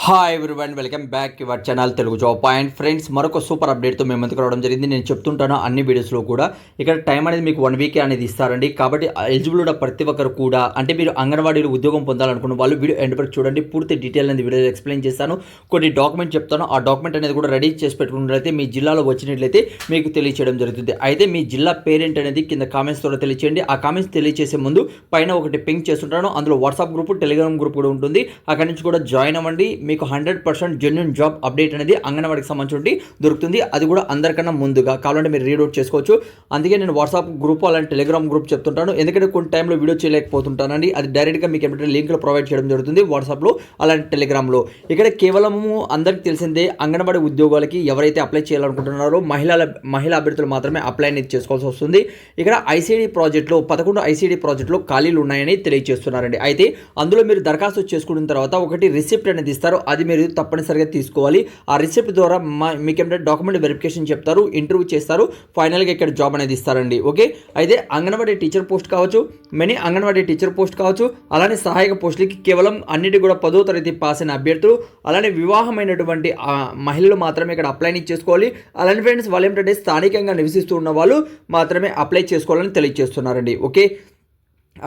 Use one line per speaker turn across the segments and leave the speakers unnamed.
Hi everyone, welcome back your channel Telugu job point. Friends, మరొక super అప్డేట్తో మేము ముందుకు రావడం జరిగింది. నేను చెప్తుంటాను అన్ని వీడియోస్లో కూడా ఇక్కడ టైం అనేది మీకు 1 వీక్ అనేది ఇస్తారండి. కాబట్టి ఎలిజిబుల్ ఉన్న ప్రతి ఒక్కరు కూడా, అంటే మీరు అంగన్వాడీలో ఉద్యోగం పొందాలనుకున్న వాళ్ళు వీడియో ఎండ్ వరకు చూడండి. పూర్తి డీటెయిల్ అనేది వీడియో ఎక్స్ప్లెయిన్ చేస్తాను. కొన్ని డాక్యుమెంట్ చెప్తాను, ఆ డాక్యుమెంట్ అనేది కూడా రెడీ చేసి పెట్టుకున్నట్లయితే మీ జిల్లాలో వచ్చినట్లయితే మీకు తెలియచేయడం జరుగుతుంది. అయితే మీ జిల్లా పేరెంట్ అనేది కింద కామెంట్స్ ద్వారా తెలియచేయండి. ఆ కామెంట్స్ తెలియచేసే ముందు పైన ఒకటి పింక్ చేస్తుంటాను. అందులో వాట్సాప్ గ్రూప్, టెలిగ్రామ్ గ్రూప్ కూడా ఉంటుంది. అక్కడి నుంచి కూడా జాయిన్ అవ్వండి. మీకు 100% జెన్యూన్ జాబ్ అప్డేట్ అనేది అంగన్వాడికి సంబంధించి దొరుకుతుంది. అది కూడా అందరికన్నా ముందుగా కావాలంటే మీరు రీడ్ అవుట్ చేసుకోవచ్చు. అందుకే నేను వాట్సాప్ గ్రూప్ అలాంటి టెలిగ్రామ్ గ్రూప్ చెప్తుంటాను. ఎందుకంటే కొన్ని టైంలో వీడియో చేయలేకపోతుంటానండి. అది డైరెక్ట్గా మీకు ఏమంటే లింక్లో ప్రొవైడ్ చేయడం జరుగుతుంది వాట్సాప్లో అలాంటి టెలిగ్రామ్లో. ఇక్కడ కేవలము అందరికి తెలిసిందే, అంగన్వాడీ ఉద్యోగాలకి ఎవరైతే అప్లై చేయాలనుకుంటున్నారో మహిళా అభ్యర్థులు మాత్రమే అప్లై అనేది చేసుకోవాల్సి వస్తుంది. ఇక్కడ ఐసీడీ ప్రాజెక్టులో 11 ఐసీడీ ప్రాజెక్టులో ఖాళీలు ఉన్నాయని తెలియజేస్తున్నారండి. అయితే అందులో మీరు దరఖాస్తు చేసుకున్న తర్వాత ఒకటి రిసిప్ట్ అనేది ఇస్తారు. అది మీరు తప్పనిసరిగా తీసుకోవాలి. ఆ రిసిప్ట్ ద్వారా మీకు ఏమంటే డాక్యుమెంట్ వెరిఫికేషన్ చెప్తారు, ఇంటర్వ్యూ చేస్తారు, ఫైనల్గా ఇక్కడ జాబ్ అనేది ఇస్తారండి. ఓకే, అయితే అంగన్వాడీ టీచర్ పోస్ట్ కావచ్చు, మినీ అంగన్వాడీ టీచర్ పోస్ట్ కావచ్చు, అలానే సహాయక పోస్టులకి కేవలం అన్నిటి కూడా 10వ తరగతి పాస్ అయిన అభ్యర్థులు, అలానే వివాహమైనటువంటి మహిళలు మాత్రమే ఇక్కడ అప్లై చేసుకోవాలి. అలానే ఫ్రెండ్స్, వాళ్ళు ఏమిటంటే స్థానికంగా నివసిస్తూ ఉన్న వాళ్ళు మాత్రమే అప్లై చేసుకోవాలని తెలియజేస్తున్నారండి. ఓకే,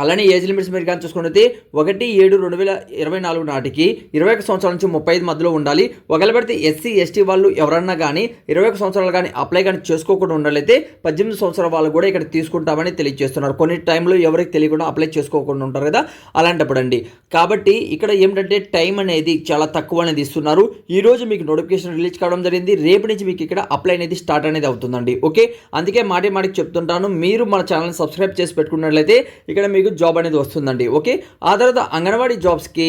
అలానే ఏజ్ లిమిట్స్ మీరు కానీ చూసుకుంటే 1/7/2024 నాటికి 21 సంవత్సరాల నుంచి 35 మధ్యలో ఉండాలి. ఒకవేళ పడితే ఎస్సీ ఎస్టీ వాళ్ళు ఎవరన్నా కానీ 21 సంవత్సరాలు కానీ అప్లై కానీ చేసుకోకుండా ఉండాలైతే 18 సంవత్సరాల వాళ్ళు కూడా ఇక్కడ తీసుకుంటామని తెలియజేస్తున్నారు. కొన్ని టైంలో ఎవరికి తెలియకుండా అప్లై చేసుకోకుండా ఉంటారు కదా, అలాంటప్పుడు అండి. కాబట్టి ఇక్కడ ఏమిటంటే టైం అనేది చాలా తక్కువ అనేది ఇస్తున్నారు. ఈరోజు మీకు నోటిఫికేషన్ రిలీజ్ కావడం జరిగింది. రేపు నుంచి మీకు ఇక్కడ అప్లై అనేది స్టార్ట్ అనేది అవుతుందండి. ఓకే, అందుకే మాటికి చెప్తుంటాను, మీరు మన ఛానల్ని సబ్స్క్రైబ్ చేసి పెట్టుకున్నట్లయితే ఇక్కడ మీకు జాబ్ అనేది వస్తుందండి. ఓకే, ఆ తర్వాత అంగన్వాడీ జాబ్స్కి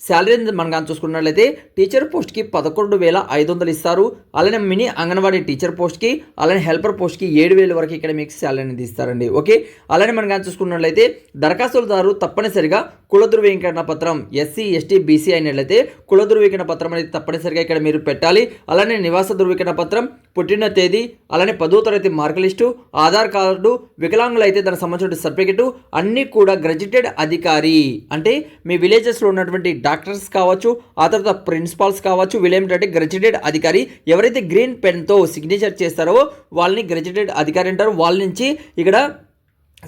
శాలరీ మనం కానీ చూసుకున్నట్లయితే టీచర్ పోస్ట్కి 11,500 ఇస్తారు. అలానే మినీ అంగన్వాడీ టీచర్ పోస్ట్కి, అలానే హెల్పర్ పోస్ట్కి 7,000 వరకు ఇక్కడ మీకు శాలరీ అనేది ఇస్తారండి. ఓకే, అలానే మనం కానీ చూసుకున్నట్లయితే దరఖాస్తుదారు తప్పనిసరిగా కుల ధృవీకరణ పత్రం, ఎస్సీ ఎస్టీ బీసీ అయినట్లయితే కుల ధృవీకరణ పత్రం అనేది తప్పనిసరిగా ఇక్కడ మీరు పెట్టాలి. అలానే నివాస ధృవీకరణ పత్రం, పుట్టిన తేదీ, అలానే 10వ తరగతి మార్క్ లిస్టు, ఆధార్ కార్డు, వికలాంగులు అయితే దానికి సంబంధించిన సర్టిఫికెట్ అన్నీ కూడా గ్రాడ్యుయేటెడ్ అధికారి, అంటే మీ విలేజెస్లో ఉన్నటువంటి డాక్టర్స్ కావచ్చు, ఆ తర్వాత ప్రిన్సిపాల్స్ కావచ్చు, వీళ్ళు ఏమిటంటే గ్రాడ్యుయేటెడ్ అధికారి. ఎవరైతే గ్రీన్ పెన్తో సిగ్నేచర్ చేస్తారో వాళ్ళని గ్రాడ్యుయేటెడ్ అధికారి అంటారు. వాళ్ళ నుంచి ఇక్కడ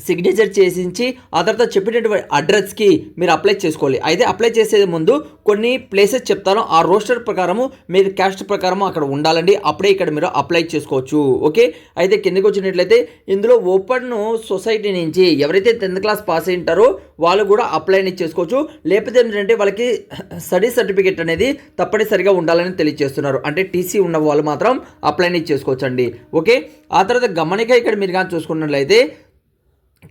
సిగ్నేచర్ చేసించి ఆ తర్వాత చెప్పినటువంటి అడ్రస్కి మీరు అప్లై చేసుకోవాలి. అయితే అప్లై చేసే ముందు కొన్ని ప్లేసెస్ చెప్తాను, ఆ రోస్టర్ ప్రకారము మీరు క్యాస్ట్ ప్రకారము అక్కడ ఉండాలండి. అప్పుడే ఇక్కడ మీరు అప్లై చేసుకోవచ్చు. ఓకే, అయితే కిందకి వచ్చినట్లయితే ఇందులో ఓపెన్ సొసైటీ నుంచి ఎవరైతే 10th క్లాస్ పాస్ అయి ఉంటారో వాళ్ళు కూడా అప్లై అనేది చేసుకోవచ్చు. లేకపోతే ఏంటంటే వాళ్ళకి స్టడీ సర్టిఫికేట్ అనేది తప్పనిసరిగా ఉండాలని తెలియజేస్తున్నారు. అంటే టీసీ ఉన్న వాళ్ళు మాత్రం అప్లై అనేది చేసుకోవచ్చు అండి. ఓకే, ఆ తర్వాత గమనిక ఇక్కడ మీరు కానీ చూసుకున్నట్లయితే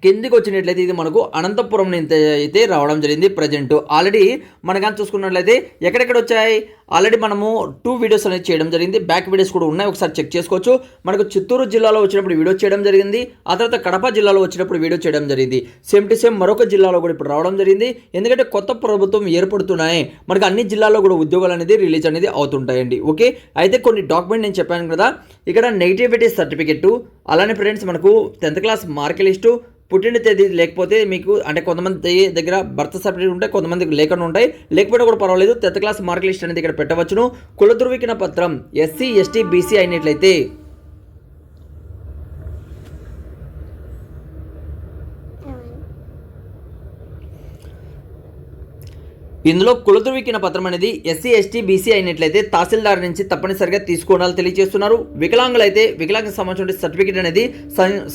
కిందికి వచ్చినట్లయితే ఇది మనకు అనంతపురం నుంచి అయితే రావడం జరిగింది. ప్రజెంట్ ఆల్రెడీ మనం కానీ చూసుకున్నట్లయితే ఎక్కడెక్కడ వచ్చాయి, ఆల్రెడీ మనము 2 వీడియోస్ అనేది చేయడం జరిగింది. బ్యాక్ వీడియోస్ కూడా ఉన్నాయి, ఒకసారి చెక్ చేసుకోవచ్చు. మనకు చిత్తూరు జిల్లాలో వచ్చినప్పుడు వీడియో చేయడం జరిగింది. ఆ తర్వాత కడప జిల్లాలో వచ్చినప్పుడు వీడియో చేయడం జరిగింది. సేమ్ టు సేమ్ మరొక జిల్లాలో కూడా ఇప్పుడు రావడం జరిగింది. ఎందుకంటే కొత్త ప్రభుత్వం ఏర్పడుతున్నాయి, మనకు అన్ని జిల్లాల్లో కూడా ఉద్యోగాలు అనేది రిలీజ్ అనేది అవుతుంటాయండి. ఓకే, అయితే కొన్ని డాక్యుమెంట్ నేను చెప్పాను కదా, ఇక్కడ నెగిటివిటీ సర్టిఫికెట్, అలానే ఫ్రెండ్స్ మనకు 10th క్లాస్ మార్క్ లిస్టు, పుట్టిన తేదీ లేకపోతే మీకు, అంటే కొంతమంది దగ్గర బర్త్ సర్టిఫికేట్ ఉంటాయి, కొంతమందికి లేకుండా ఉంటాయి. లేకపోతే కూడా పర్వాలేదు, 10th క్లాస్ మార్క్ లిస్ట్ అనేది ఇక్కడ పెట్టవచ్చును. కుల ధృవీకరణ పత్రం ఎస్సీ ఎస్టీ బీసీ అయినట్లయితే ఇందులో కుల ధృవీకరణ పత్రం అనేది ఎస్సీ ఎస్టీ బీసీ అయినట్లయితే తహసీల్దార్ నుంచి తప్పనిసరిగా తీసుకోవాలని తెలియజేస్తున్నారు. వికలాంగులు అయితే వికలాంగ సంబంధించిన సర్టిఫికేట్ అనేది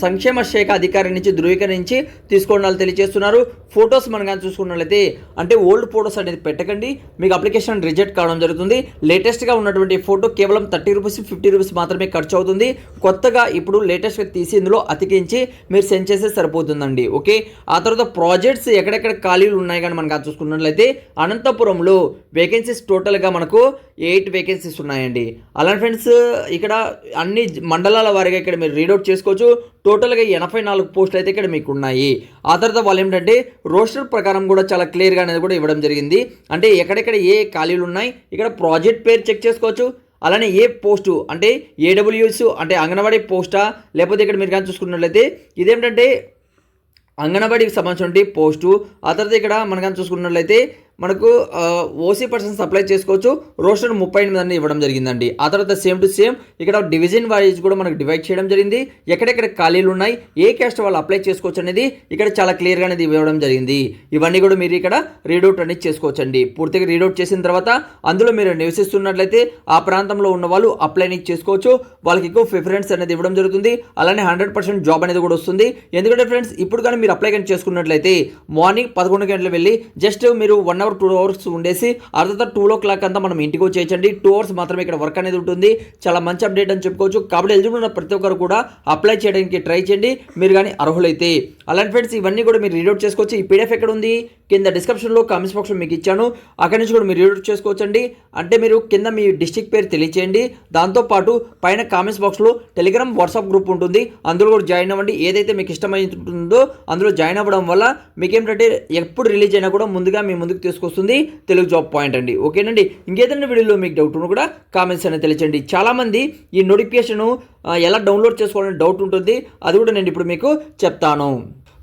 సంక్షేమ శాఖ అధికారి నుంచి ధృవీకరించి తీసుకోవాలని తెలియజేస్తున్నారు. ఫొటోస్ మనం కానీ చూసుకున్నట్లయితే అంటే ఓల్డ్ ఫొటోస్ అనేది పెట్టకండి, మీకు అప్లికేషన్ రిజెక్ట్ కావడం జరుగుతుంది. లేటెస్ట్గా ఉన్నటువంటి ఫోటో కేవలం 30 రూపీస్ 50 రూపీస్ మాత్రమే ఖర్చు అవుతుంది. కొత్తగా ఇప్పుడు లేటెస్ట్గా తీసి ఇందులో అతికించి మీరు సెండ్ చేస్తే సరిపోతుందండి. ఓకే, ఆ తర్వాత ప్రాజెక్ట్స్ ఎక్కడెక్కడ ఖాళీలు ఉన్నాయి కానీ మనం కానీ చూసుకున్నట్లయితే అనంతపురంలో వేకెన్సీస్ టోటల్గా మనకు 8 వేకెన్సీస్ ఉన్నాయండి. అలానే ఫ్రెండ్స్ ఇక్కడ అన్ని మండలాల వారిగా ఇక్కడ మీరు రీడౌట్ చేసుకోవచ్చు. టోటల్గా 84 పోస్టులు అయితే ఇక్కడ మీకు ఉన్నాయి. ఆ తర్వాత వాళ్ళు ఏమిటంటే రోస్టర్ ప్రకారం కూడా చాలా క్లియర్గా అనేది కూడా ఇవ్వడం జరిగింది. అంటే ఎక్కడెక్కడ ఏ ఖాళీలు ఉన్నాయి, ఇక్కడ ప్రాజెక్ట్ పేరు చెక్ చేసుకోవచ్చు. అలానే ఏ పోస్టు అంటే ఏడబ్ల్యూఎస్ అంటే అంగన్వాడీ పోస్టా, లేకపోతే ఇక్కడ మీరు కానీ చూసుకున్నట్లయితే ఇదేమిటంటే అంగన్వాడీకి సంబంధించిన పోస్టు. ఆ తర్వాత ఇక్కడ మనం కానీ చూసుకున్నట్లయితే మనకు ఓసీ పర్సన్స్ అప్లై చేసుకోవచ్చు. రోస్టర్ 38 అని ఇవ్వడం జరిగిందండి. ఆ తర్వాత సేమ్ టు సేమ్ ఇక్కడ డివిజన్ వైజ్ కూడా మనకు డివైడ్ చేయడం జరిగింది. ఎక్కడెక్కడ ఖాళీలు ఉన్నాయి, ఏ క్యాస్ట్ వాళ్ళు అప్లై చేసుకోవచ్చు అనేది ఇక్కడ చాలా క్లియర్గా అనేది ఇవ్వడం జరిగింది. ఇవన్నీ కూడా మీరు ఇక్కడ రీడౌట్ అనేది చేసుకోవచ్చండి. పూర్తిగా రీడౌట్ చేసిన తర్వాత అందులో మీరు నివసిస్తున్నట్లయితే ఆ ప్రాంతంలో ఉన్న వాళ్ళు అప్లై అనేది చేసుకోవచ్చు. వాళ్ళకి ఎక్కువ ప్రిఫరెన్స్ అనేది ఇవ్వడం జరుగుతుంది. అలానే 100% జాబ్ అనేది కూడా వస్తుంది. ఎందుకంటే ఫ్రెండ్స్ ఇప్పుడు కానీ మీరు అప్లై కానీ చేసుకున్నట్లయితే మార్నింగ్ 11 గంటలు వెళ్ళి జస్ట్ మీరు 1 అవర్ 2 అవర్స్ ఉండేసి అర్ధ 2 o'clock అంతా మనం ఇంటికి వచ్చేయచ్చండి. 2 hours మాత్రమే ఇక్కడ వర్క్ అనేది ఉంటుంది. చాలా మంచి అప్డేట్ అని చెప్పుకోవచ్చు. కాబట్టి ఎలిజిబుల్ ఉన్న ప్రతి ఒక్కరు కూడా అప్లై చేయడానికి ట్రై చేయండి మీరు కానీ అర్హులైతే. అలాంటి ఫ్రెండ్స్ ఇవన్నీ కూడా మీరు రీడౌట్ చేసుకోవచ్చు. ఈ పీడిఎఫ్ ఎక్కడ ఉంది, కింద డిస్క్రిప్షన్లో కామెంట్స్ బాక్స్లో మీకు ఇచ్చాను. అక్కడి నుంచి కూడా మీరు రీడౌట్ చేసుకోవచ్చండి. అంటే మీరు కింద మీ డిస్ట్రిక్ట్ పేరు తెలియచేయండి. దాంతోపాటు పైన కామెంట్స్ బాక్స్లో టెలిగ్రామ్ వాట్సాప్ గ్రూప్ ఉంటుంది, అందులో కూడా జాయిన్ అవ్వండి. ఏదైతే మీకు ఇష్టమైంటుందో అందులో జాయిన్ అవ్వడం వల్ల మీకు ఏంటంటే ఎప్పుడు రిలీజ్ అయినా కూడా ముందుగా మీ ముందుకు తీసుకొస్తుంది తెలుగు జాబ్ పాయింట్ అండి. ఓకేనండి. ఇంకేదైనా వీడియోలో మీకు డౌట్ ఉన్నా కూడా కామెంట్స్ అనేది తెలియచండి. చాలామంది ఈ నోటిఫికేషన్ ఎలా డౌన్లోడ్ చేసుకోవాలని డౌట్ ఉంటుంది, అది కూడా నేను ఇప్పుడు మీకు చెప్తాను.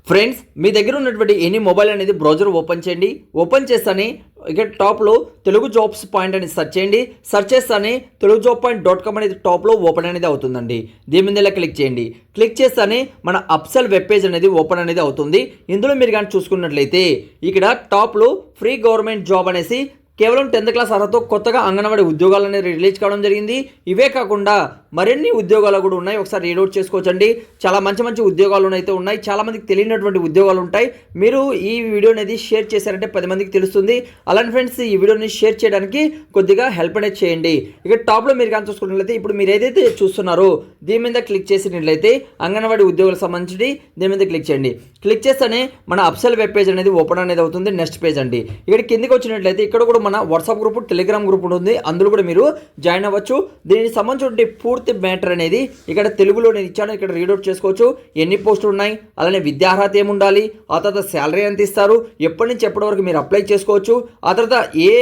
ఫ్రెండ్స్ మీ దగ్గర ఉన్నటువంటి ఎనీ మొబైల్ అనేది బ్రౌజర్ ఓపెన్ చేయండి. ఓపెన్ చేస్తానే ఇక్కడ టాప్లో తెలుగు జాబ్స్ పాయింట్ అనేది సెర్చ్ చేయండి. సెర్చ్ చేస్తానే తెలుగు జాబ్ పాయింట్ .com అనేది టాప్లో ఓపెన్ అనేది అవుతుందండి. దీని మీద ఇలా క్లిక్ చేయండి. క్లిక్ చేస్తానే మన అప్సెల్ వెబ్ పేజ్ అనేది ఓపెన్ అనేది అవుతుంది. ఇందులో మీరు కానీ చూసుకున్నట్లయితే ఇక్కడ టాప్లో ఫ్రీ గవర్నమెంట్ జాబ్ అనేసి కేవలం 10th క్లాస్ అర్హతతో కొత్తగా అంగన్వాడీ ఉద్యోగాలు అనేది రిలీజ్ కావడం జరిగింది. ఇవే కాకుండా మరిన్ని ఉద్యోగాలు కూడా ఉన్నాయి, ఒకసారి రీడౌట్ చేసుకోవచ్చండి. చాలా మంచి మంచి ఉద్యోగాలు అయితే ఉన్నాయి. చాలా మందికి తెలియనటువంటి ఉద్యోగాలు ఉంటాయి. మీరు ఈ వీడియో అనేది షేర్ చేశారంటే 10 మందికి తెలుస్తుంది. అలాంటి ఫ్రెండ్స్ ఈ వీడియోని షేర్ చేయడానికి కొద్దిగా హెల్ప్ అనేది చేయండి. ఇక టాప్లో మీరు కానీ చూసుకున్నట్లయితే ఇప్పుడు మీరు ఏదైతే చూస్తున్నారో దీని మీద క్లిక్ చేసినట్లయితే అంగన్వాడీ ఉద్యోగాలకు సంబంధించి దీని మీద క్లిక్ చేయండి. క్లిక్ చేస్తేనే మన అప్సెల్ వెబ్ పేజ్ అనేది ఓపెన్ అనేది అవుతుంది. నెక్స్ట్ పేజ్ అండి. ఇక్కడ కిందికి వచ్చినట్లయితే ఇక్కడ కూడా మన వాట్సాప్ గ్రూప్ టెలిగ్రామ్ గ్రూప్ ఉంటుంది, అందులో కూడా మీరు జాయిన్ అవ్వచ్చు. దీనికి సంబంధించిన పూర్తి మ్యాటర్ అనేది ఇక్కడ తెలుగులో నేను ఇచ్చాను, ఇక్కడ రీడౌట్ చేసుకోవచ్చు. ఎన్ని పోస్టులు ఉన్నాయి, అలానే విద్యార్హత ఏముండాలి, ఆ తర్వాత శాలరీ ఎంత ఇస్తారు, ఎప్పటి నుంచి ఎప్పటి వరకు మీరు అప్లై చేసుకోవచ్చు, ఆ తర్వాత ఏ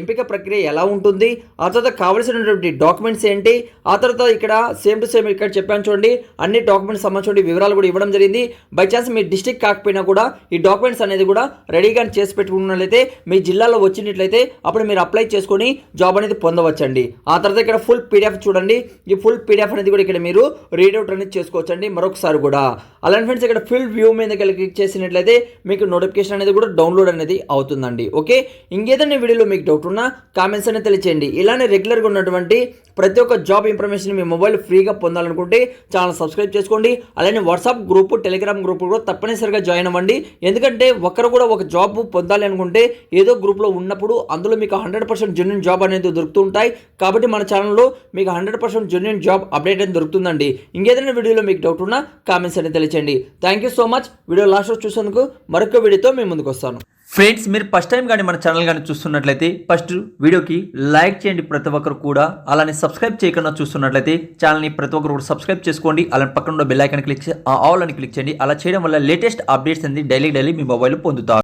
ఎంపిక ప్రక్రియ ఎలా ఉంటుంది, ఆ తర్వాత కావాల్సినటువంటి డాక్యుమెంట్స్ ఏంటి, ఆ తర్వాత ఇక్కడ సేమ్ టు సేమ్ ఇక్కడ చెప్పాను చూడండి అన్ని డాక్యుమెంట్స్ సంబంధించిన వివరాలు కూడా ఇవ్వడం జరిగింది. బై ఛాన్స్ మీ డిస్ట్రిక్ట్ కాకపోయినా కూడా ఈ డాక్యుమెంట్స్ అనేది కూడా రెడీగా చేసి పెట్టుకున్నట్లయితే మీ జిల్లాలో వచ్చినట్లయితే అప్పుడు మీరు అప్లై చేసుకొని జాబ్ అనేది పొందవచ్చండి. ఆ తర్వాత ఇక్కడ ఫుల్ పీడిఎఫ్ చూడండి. ఈ ఫుల్ పీడిఎఫ్ అనేది కూడా ఇక్కడ మీరు రీడౌట్ అనేది చేసుకోవచ్చండి మరొకసారి కూడా. అలాంటి ఫ్రెండ్స్ ఇక్కడ ఫుల్ వ్యూ మీద క్లిక్ చేసినట్లయితే మీకు నోటిఫికేషన్ అనేది కూడా డౌన్లోడ్ అనేది అవుతుందండి. ఓకే, ఇంకేదైనా వీడియోలో మీకు డౌట్ ఉన్నా కామెంట్స్ అనేది తెలియచేయండి. ఇలానే రెగ్యులర్గా ఉన్నటువంటి ప్రతి ఒక్క జాబ్ ఇన్ఫర్మేషన్ మీ మొబైల్ ఫ్రీగా పొందాలనుకుంటే ఛానల్ సబ్స్క్రైబ్ చేసుకోండి. అలానే వాట్సాప్ గ్రూప్ టెలిగ్రామ్ గ్రూప్ కూడా తప్పనిసరిగా జాయిన్ అవ్వండి. ఎందుకంటే ఒకరు కూడా ఒక జాబ్ పొందాలి అనుకుంటే ఏదో గ్రూప్లో ఉన్నప్పుడు అందులో మీకు 100% జెన్యూన్ జాబ్ అనేది దొరుకుతూ ఉంటాయి. కాబట్టి మన ఛానల్లో మీకు 100% జెన్యూన్ జాబ్ అప్డేట్ అనేది దొరుకుతుందండి. ఇంకేదైనా వీడియోలో మీకు డౌట్ ఉన్నా కామెంట్స్ అనేది తెలియచేయండి. Thank you so much. Video last రోజు చూసేందుకు మరొక వీడియోతో మేము ముందుకు వస్తాను. ఫ్రెండ్స్ మీరు ఫస్ట్ టైం కానీ మన ఛానల్ కానీ చూస్తున్నట్లయితే ఫస్ట్ వీడియోకి లైక్ చేయండి ప్రతి ఒక్కరు కూడా. అలానే సబ్స్క్రైబ్ చేయకుండా చూస్తున్నట్లయితే ఛానల్ని ప్రతి ఒక్కరు కూడా సబ్స్క్రైబ్ చేసుకోండి. అలానే పక్కన ఉన్న బెల్ ఐకాన్ క్లిక్ ఆల్ అని క్లిక్ చేయండి. అలా చేయడం వల్ల లేటెస్ట్ అప్డేట్స్ అనేది డైలీ మీ మొబైల్లో పొందుతారు.